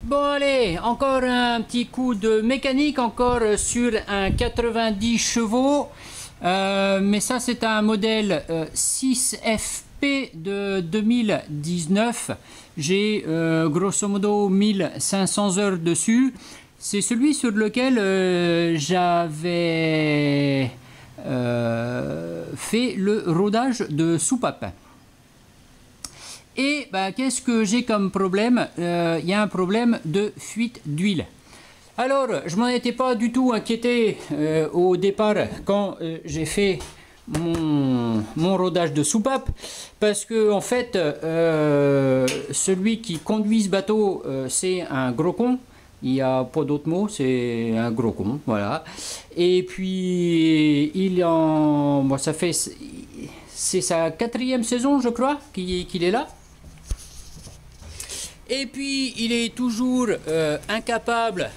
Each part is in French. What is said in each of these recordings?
Bon allez, encore un petit coup de mécanique, encore sur un 90 chevaux. Mais ça c'est un modèle 6FP de 2019. J'ai grosso modo 1500 heures dessus. C'est celui sur lequel j'avais fait le rodage de soupape. Et bah, qu'est-ce que j'ai comme problème? Il y a un problème de fuite d'huile. Alors, je m'en étais pas du tout inquiété au départ quand j'ai fait mon rodage de soupape, parce que en fait, celui qui conduit ce bateau, c'est un gros con. Il n'y a pas d'autre mot, c'est un gros con, voilà. Et puis, bon, ça fait... C'est sa 4e saison, je crois, qu'il est là. Et puis, il est toujours incapable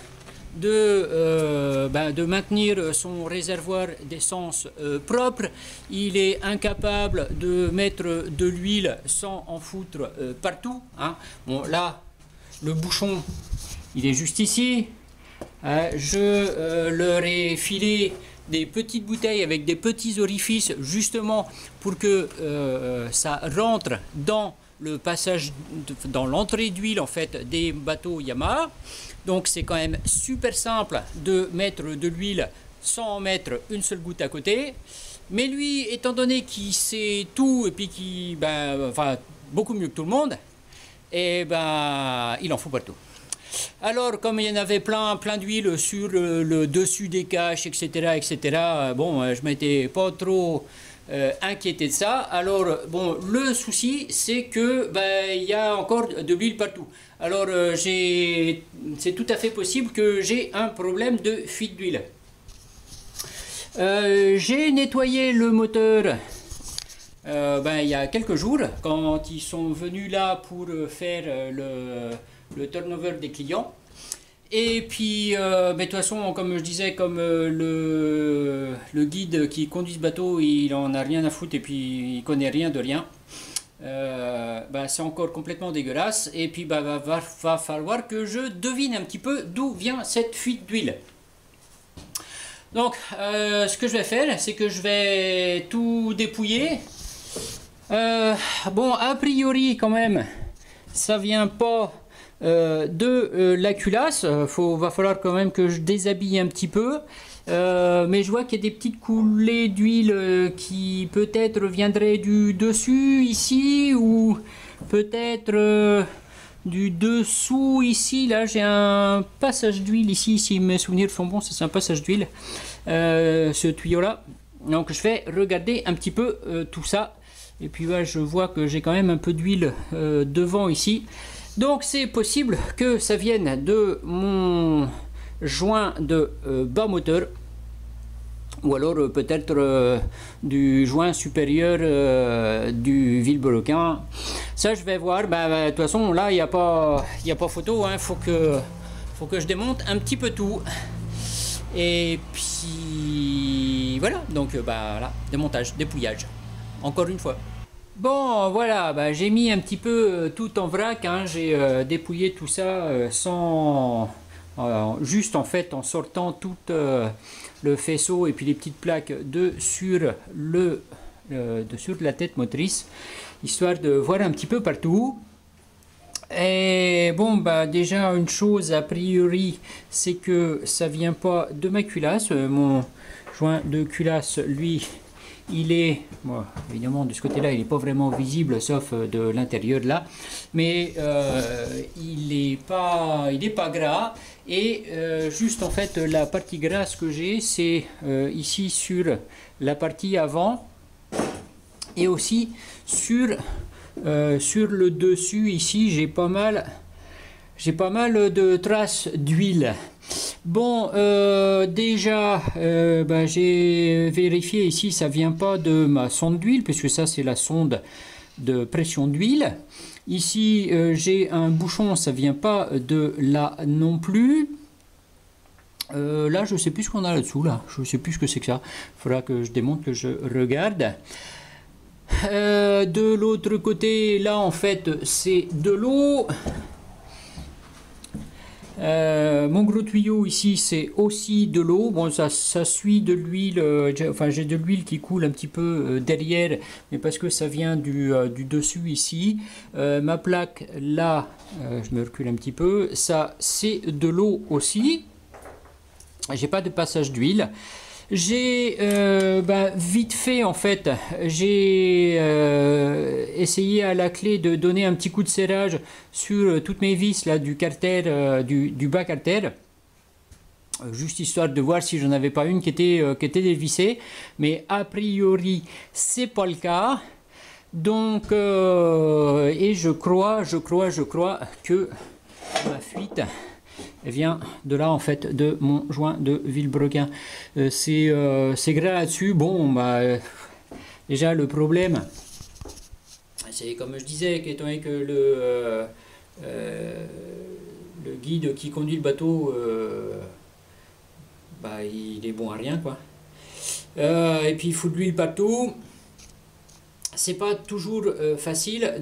de maintenir son réservoir d'essence propre. Il est incapable de mettre de l'huile sans en foutre partout. Hein. Bon, là, le bouchon, il est juste ici. Je leur ai filé des petites bouteilles avec des petits orifices justement pour que ça rentre dans le passage, dans l'entrée d'huile en fait des bateaux Yamaha. Donc c'est quand même super simple de mettre de l'huile sans en mettre une seule goutte à côté. Mais lui, étant donné qu'il sait tout et puis qu'il, enfin, beaucoup mieux que tout le monde, et il en faut partout. Alors, comme il y en avait plein d'huile sur le dessus des caches, etc., bon, je m'étais pas trop inquiété de ça. Alors, bon, le souci, c'est que il y a encore de l'huile partout. Alors, c'est tout à fait possible que j'ai un problème de fuite d'huile. J'ai nettoyé le moteur il y a quelques jours, quand ils sont venus là pour faire le turnover des clients. Et puis, de toute façon, comme je disais, comme le guide qui conduit ce bateau, il en a rien à foutre et puis il connaît rien de rien. C'est encore complètement dégueulasse. Et puis, va falloir que je devine un petit peu d'où vient cette fuite d'huile. Donc, ce que je vais faire, c'est que je vais tout dépouiller. Bon, a priori, quand même, ça vient pas de la culasse. Va falloir quand même que je déshabille un petit peu. Mais je vois qu'il y a des petites coulées d'huile qui peut-être viendraient du dessus ici, ou peut-être du dessous ici. Là j'ai un passage d'huile ici, si mes souvenirs sont bons, c'est un passage d'huile, ce tuyau là. Donc je vais regarder un petit peu tout ça. Et puis je vois que j'ai quand même un peu d'huile devant ici. Donc c'est possible que ça vienne de mon joint de bas moteur, ou alors peut-être du joint supérieur du vilebrequin. Ça, je vais voir. De toute façon, là, il n'y a pas photo. Hein. Faut que je démonte un petit peu tout. Et puis voilà. Donc, voilà, démontage, dépouillage. Encore une fois. Bon, voilà. J'ai mis un petit peu tout en vrac. Hein. J'ai dépouillé tout ça sans, juste en fait en sortant tout le faisceau et puis les petites plaques sur la tête motrice, histoire de voir un petit peu partout. Et bon, déjà une chose a priori, c'est que ça vient pas de ma culasse. Mon joint de culasse, lui, il est, bon, évidemment de ce côté là il n'est pas vraiment visible sauf de l'intérieur là, mais il est pas gras. Et juste en fait la partie grasse que j'ai, c'est ici sur la partie avant, et aussi sur le dessus ici j'ai pas mal de traces d'huile. Bon, déjà j'ai vérifié ici, ça vient pas de ma sonde d'huile, puisque ça c'est la sonde de pression d'huile. Ici, j'ai un bouchon, ça vient pas de là non plus. Là, je sais plus ce qu'on a là-dessous, là. Je sais plus ce que c'est que ça. Il faudra que je démonte, que je regarde. De l'autre côté, là, en fait, c'est de l'eau. Mon gros tuyau ici, c'est aussi de l'eau. Bon, ça suit de l'huile. Enfin, j'ai de l'huile qui coule un petit peu derrière, mais parce que ça vient du dessus ici. Ma plaque là, je me recule un petit peu. Ça, c'est de l'eau aussi. J'ai pas de passage d'huile. J'ai vite fait en fait, j'ai essayé à la clé de donner un petit coup de serrage sur toutes mes vis là du carter, du bas carter, juste histoire de voir si j'en avais pas une qui était dévissée, mais a priori c'est pas le cas. Donc et je crois que ma fuite vient de là en fait, de mon joint de vilebrequin. C'est gras là-dessus. Bon, déjà le problème, c'est comme je disais, qu'étant donné que le guide qui conduit le bateau, il est bon à rien quoi. Et puis il faut de l'huile partout. C'est pas toujours facile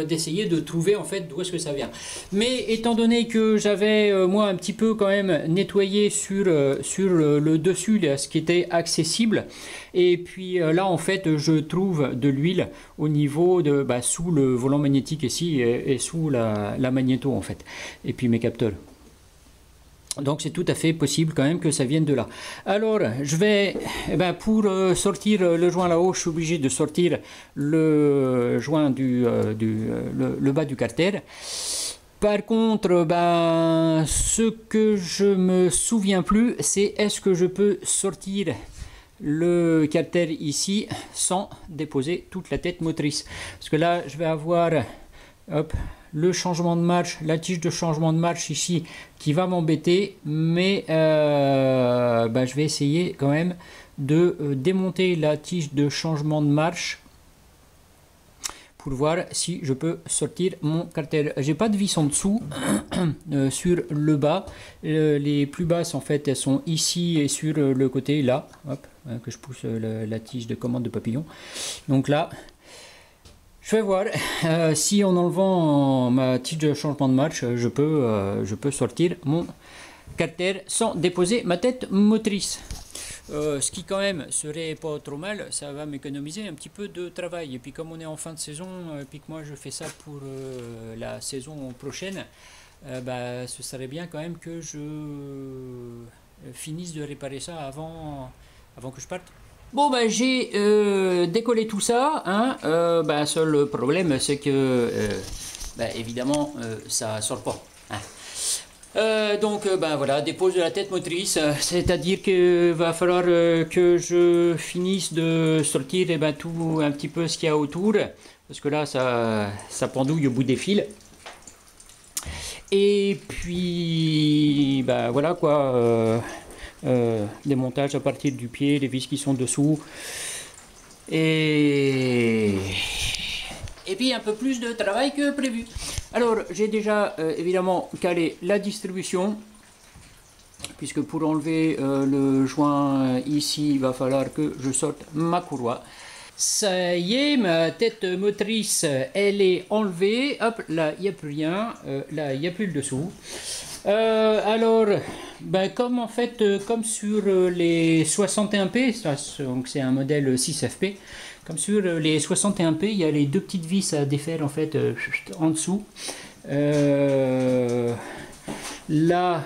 d'essayer de trouver en fait d'où est-ce que ça vient. Mais étant donné que j'avais moi un petit peu quand même nettoyé sur le dessus là, ce qui était accessible, et puis là en fait je trouve de l'huile au niveau de sous le volant magnétique ici et sous la magnéto en fait, et puis mes capteurs. Donc c'est tout à fait possible quand même que ça vienne de là. Alors je vais, pour sortir le joint là-haut, je suis obligé de sortir le joint le bas du carter. Par contre, ce que je me souviens plus, c'est est-ce que je peux sortir le carter ici sans déposer toute la tête motrice. Parce que là, je vais avoir le changement de marche, la tige de changement de marche ici qui va m'embêter, mais je vais essayer quand même de démonter la tige de changement de marche pour voir si je peux sortir mon carter. J'ai pas de vis en dessous sur le bas. Les plus basses en fait elles sont ici et sur le côté là, hop, que je pousse la tige de commande de papillon. Donc là je vais voir si en enlevant ma tige de changement de marche, je peux sortir mon carter sans déposer ma tête motrice. Ce qui quand même serait pas trop mal, ça va m'économiser un petit peu de travail. Et puis comme on est en fin de saison, et puis que moi je fais ça pour la saison prochaine, ce serait bien quand même que je finisse de réparer ça avant que je parte. Bon j'ai décollé tout ça, hein. Seul problème c'est que évidemment ça sort pas, hein. Donc voilà, dépose de la tête motrice, c'est-à-dire qu'il va falloir que je finisse de sortir tout un petit peu ce qu'il y a autour, parce que là ça pendouille au bout des fils. Et puis, bah, voilà quoi, démontage à partir du pied, les vis qui sont dessous. Et puis un peu plus de travail que prévu. Alors, j'ai déjà évidemment calé la distribution, puisque pour enlever le joint ici, il va falloir que je sorte ma courroie. Ça y est, ma tête motrice, elle est enlevée. Hop, là, il n'y a plus rien. Là, il n'y a plus le dessous. Alors, ben, comme en fait, comme sur les 61P, donc c'est un modèle 6FP, comme sur les 61P, il y a les deux petites vis à défaire en fait en dessous. Là,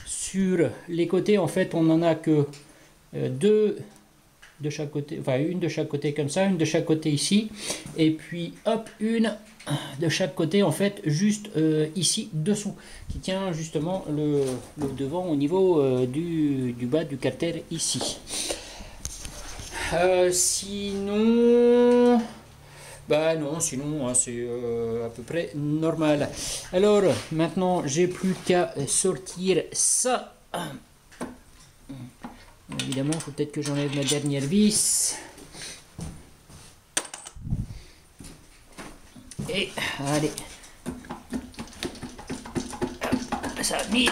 sur les côtés, en fait, on n'en a que deux de chaque côté, enfin une de chaque côté comme ça, une de chaque côté ici, et puis hop, une de chaque côté en fait, juste ici dessous, qui tient justement le devant au niveau du bas du carter ici. Sinon, bah non, sinon hein, c'est à peu près normal. Alors maintenant, j'ai plus qu'à sortir ça. Évidemment, il faut peut-être que j'enlève ma dernière vis. Et allez. Ça va venir.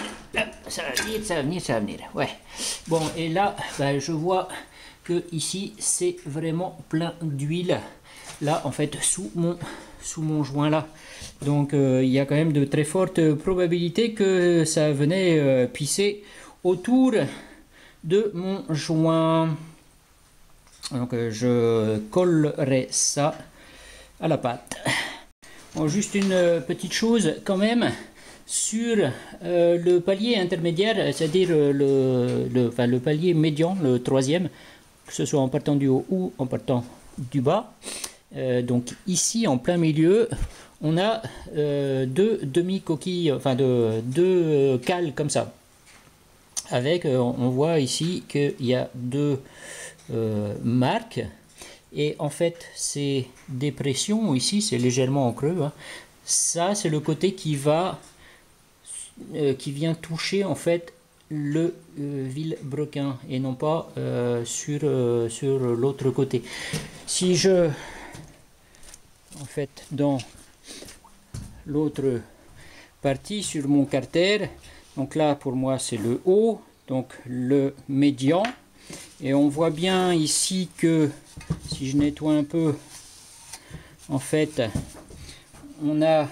Ça va venir, ça va venir, ça va venir. Ouais. Bon, et là, bah, je vois que ici, c'est vraiment plein d'huile. Là, en fait, sous mon joint là. Donc, il y a quand même de très fortes probabilités que ça venait pisser autour de mon joint. Donc je collerai ça à la pâte. Bon, juste une petite chose quand même sur le palier intermédiaire, c'est-à-dire le palier médian, le troisième, que ce soit en partant du haut ou en partant du bas. Donc ici en plein milieu, on a deux demi-coquilles, enfin deux cales comme ça. Avec, on voit ici qu'il y a deux marques, et en fait ces dépressions ici, c'est légèrement en creux, hein. Ça c'est le côté qui vient toucher en fait le vilebrequin, et non pas sur l'autre côté. Si je, en fait, dans l'autre partie sur mon carter, donc là pour moi c'est le haut, donc le médian, et on voit bien ici que si je nettoie un peu, en fait on a, je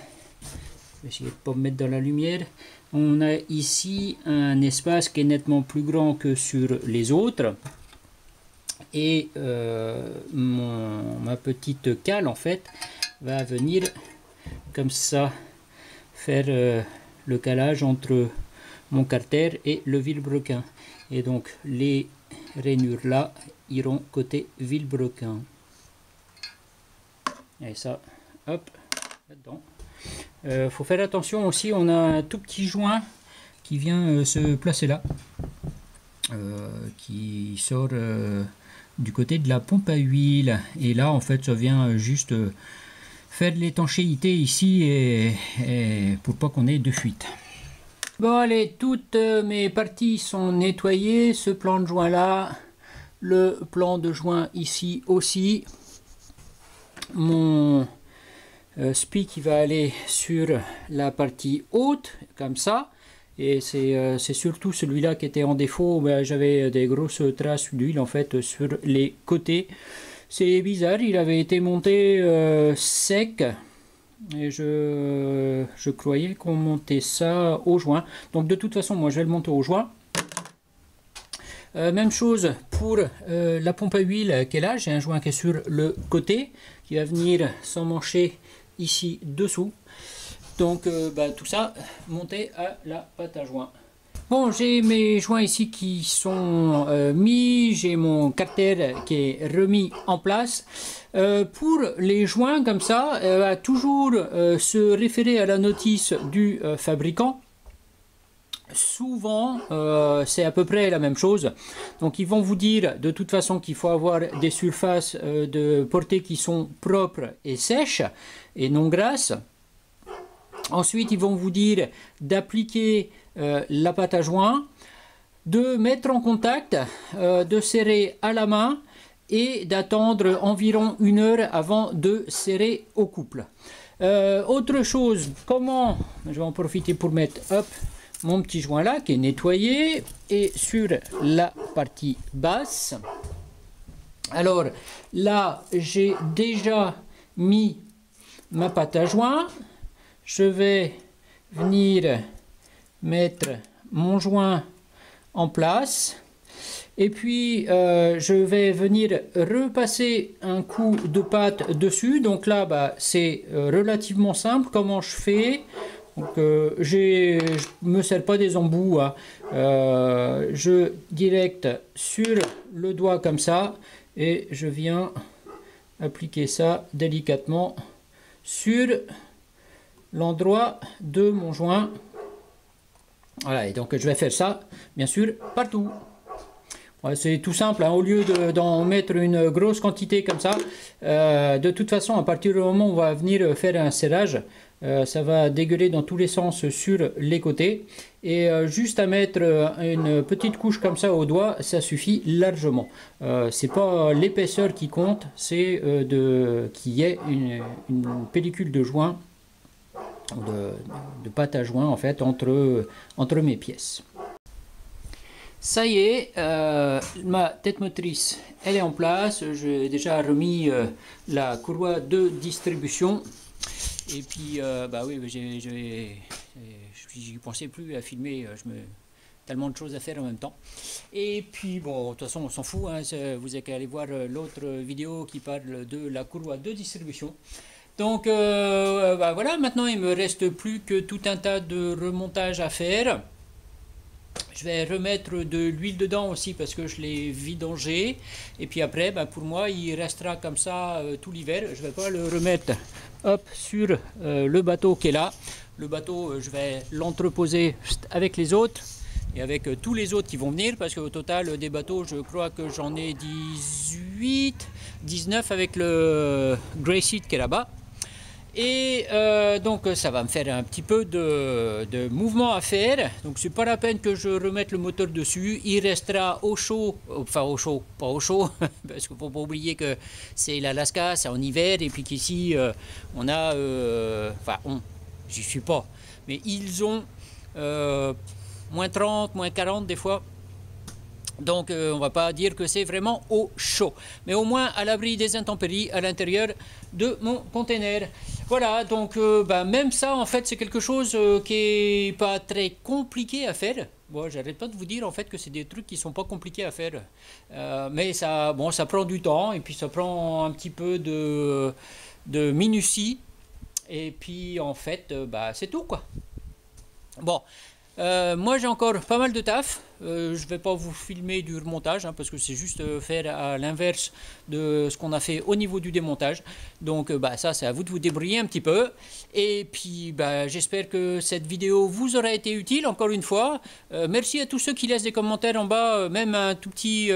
vais essayer de ne pas me mettre dans la lumière, on a ici un espace qui est nettement plus grand que sur les autres, et ma petite cale en fait va venir comme ça faire le calage entre mon carter et le vilebrequin, et donc les rainures là iront côté vilebrequin, et ça hop là-dedans. Faut faire attention aussi, on a un tout petit joint qui vient se placer là, qui sort du côté de la pompe à huile, et là en fait ça vient juste faire de l'étanchéité ici, et pour pas qu'on ait de fuite. Bon allez, toutes mes parties sont nettoyées, ce plan de joint là, le plan de joint ici aussi, mon spi qui va aller sur la partie haute comme ça, et c'est surtout celui-là qui était en défaut. Ben, j'avais des grosses traces d'huile en fait sur les côtés. C'est bizarre, il avait été monté sec, et je croyais qu'on montait ça au joint. Donc de toute façon, moi je vais le monter au joint. Même chose pour la pompe à huile qui est là. J'ai un joint qui est sur le côté, qui va venir s'emmancher ici dessous. Donc bah, tout ça monté à la pâte à joint. Bon, j'ai mes joints ici qui sont mis, j'ai mon carter qui est remis en place. Pour les joints comme ça, va toujours se référer à la notice du fabricant. Souvent, c'est à peu près la même chose. Donc ils vont vous dire de toute façon qu'il faut avoir des surfaces de portée qui sont propres et sèches et non grasses. Ensuite, ils vont vous dire d'appliquer la pâte à joint, de mettre en contact, de serrer à la main et d'attendre environ 1 heure avant de serrer au couple. Autre chose, comment, je vais en profiter pour mettre mon petit joint là qui est nettoyé et sur la partie basse. Alors là, j'ai déjà mis ma pâte à joint. Je vais venir mettre mon joint en place. Et puis, je vais venir repasser un coup de pâte dessus. Donc là, c'est relativement simple. Comment je fais? Donc, je ne me sers pas des embouts. Hein. Je directe sur le doigt comme ça. Et je viens appliquer ça délicatement sur l'endroit de mon joint. Voilà, et donc je vais faire ça, bien sûr, partout. Ouais, c'est tout simple, hein, au lieu d'en mettre une grosse quantité comme ça, de toute façon, à partir du moment où on va venir faire un serrage, ça va dégueuler dans tous les sens sur les côtés. Et juste à mettre une petite couche comme ça au doigt, ça suffit largement. C'est pas l'épaisseur qui compte, c'est qu'il y ait une pellicule de joint, de pâte à joint en fait, entre mes pièces. Ça y est, ma tête motrice, elle est en place. J'ai déjà remis la courroie de distribution. Et puis, oui, je n'y pensais plus à filmer. Tellement de choses à faire en même temps. Et puis, bon, de toute façon, on s'en fout. Hein, vous avez qu'à aller voir l'autre vidéo qui parle de la courroie de distribution. Donc, voilà, maintenant, il ne me reste plus que tout un tas de remontage à faire. Je vais remettre de l'huile dedans aussi parce que je l'ai vidangé. Et puis après, pour moi, il restera comme ça tout l'hiver. Je ne vais pas le remettre sur le bateau qui est là. Le bateau, je vais l'entreposer avec les autres et avec tous les autres qui vont venir. Parce qu'au total, des bateaux, je crois que j'en ai 18, 19 avec le Grey Seat qui est là-bas. Et donc ça va me faire un petit peu de mouvement à faire. Donc c'est pas la peine que je remette le moteur dessus. Il restera au chaud, enfin au chaud, pas au chaud, parce qu'il faut pas oublier que c'est l'Alaska, c'est en hiver, et puis qu'ici on a, j'y suis pas, mais ils ont moins 30, moins 40 des fois. Donc on va pas dire que c'est vraiment au chaud, mais au moins à l'abri des intempéries à l'intérieur de mon container. Voilà, donc même ça en fait c'est quelque chose qui est pas très compliqué à faire. Bon, j'arrête pas de vous dire en fait que c'est des trucs qui sont pas compliqués à faire, mais ça, bon, ça prend du temps et puis ça prend un petit peu de minutie et puis en fait c'est tout quoi. Bon. Moi j'ai encore pas mal de taf, je vais pas vous filmer du remontage hein, parce que c'est juste faire à l'inverse de ce qu'on a fait au niveau du démontage. Donc ça c'est à vous de vous débrouiller un petit peu. Et puis j'espère que cette vidéo vous aura été utile encore une fois. Merci à tous ceux qui laissent des commentaires en bas, même un tout petit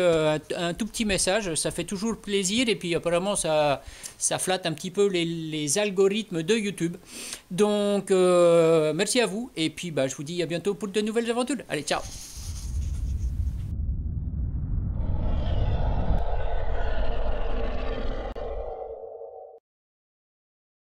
message, ça fait toujours plaisir et puis apparemment ça flatte un petit peu les algorithmes de YouTube. Donc merci à vous et puis je vous dis à bientôt pour de nouvelles aventures. Allez, ciao!